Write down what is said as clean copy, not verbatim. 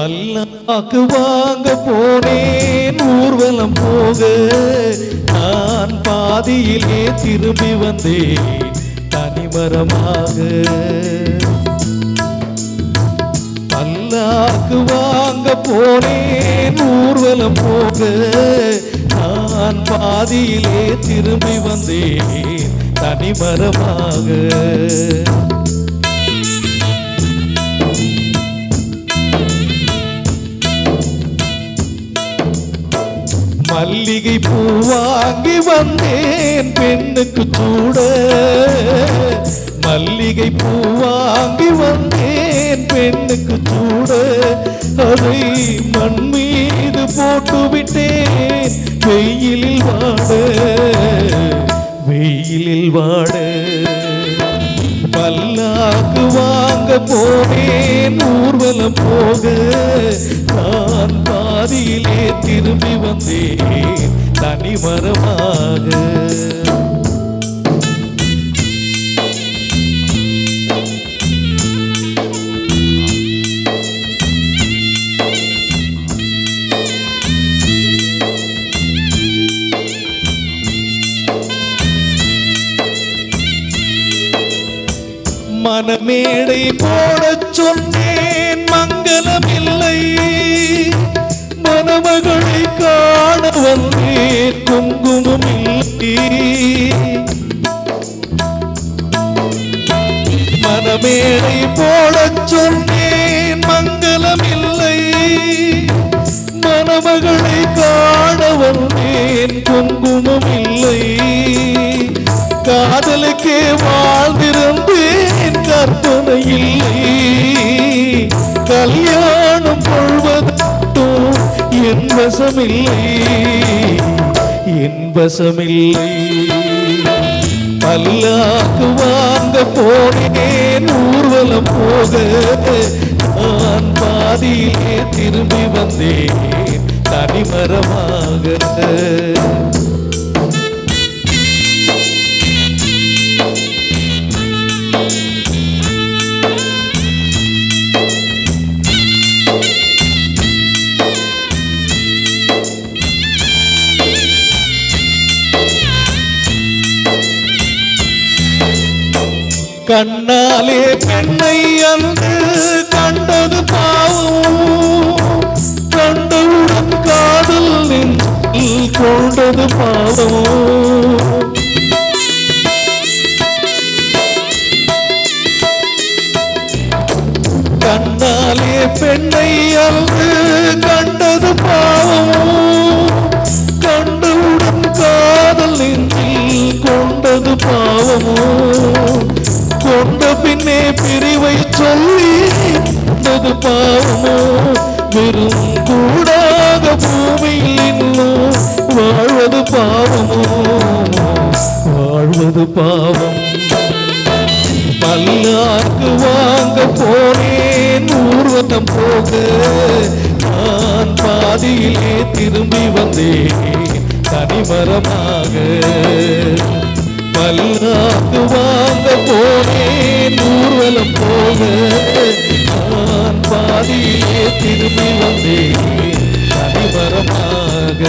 பல்லாக்கு வாங்க போனேன் ஊர்வலம் போக, நான் பாதியிலே திரும்பி வந்தேன் தனிமரமாக. பல்லாக்கு வாங்க போனேன் ஊர்வலம் போக, நான் பாதியிலே திரும்பி வந்தேன் தனிமரமாக. மல்லிகை பூ வாங்கி வந்தேன் பெண்ணுக்கு சூட, மல்லிகை பூ வாங்கி வந்தேன் பெண்ணுக்கு சூட, அதை மண் மீது போட்டு விட்டேன் வெயிலில் வாட, வெயிலில் வாட. பல்லாக்கு வாங்க போனேன் ஊர்வலம் போக, நான் பாதியிலே திரும்பி வந்தேன் தனிமரமாக. மனமேடை போடச் சொன்னேன் மங்களமில்லை, மணமகளை காண வந்தேன் குங்குமம் இல்லை. மனமேடை போடச் சொன்னேன் மங்களமில்லை, மணமகளை காண வந்தேன் குங்குமம் இல்லை. காதலுக்கே வாழ்ந்திருந்தேன் கற்பனை இல்லை, கல்யாணம் கொள்வதோ என் வசமில்லை, என் வசமில்லை. பல்லாக்கு வாங்க போனேன் ஊர்வலம் போக, நான் பாதியிலே திரும்பி வந்தேன் தனிமரமாக. கண்ணாலே பெண்ணை அன்று கண்டது பாவம், கண்டவுடன் காதல் நெஞ்சில் கொண்டது பாவம். கண்ணாலே பெண்ணை அன்று கண்டது பாவம், கண்டவுடன் காதல் நெஞ்சில் கொண்டது பாவமோ. கொண்ட பின்னே பிரிவை சொல்லி பாவமோ, வெறும் கூடாக பூமியில் இன்னும் வாழ்வது பாவமோ, வாழ்வது பாவம். பல்லாக்கு வாங்க போனேன் ஊர்வலம் போக, நான் பாதியிலே திரும்பி வந்தேன் தனிமரமாக. பல்லாக்கு வாங்க போனேன் ஊர்வலம் போக, நான் பாதியிலே திரும்பி வந்தேன் தனிமரமாக.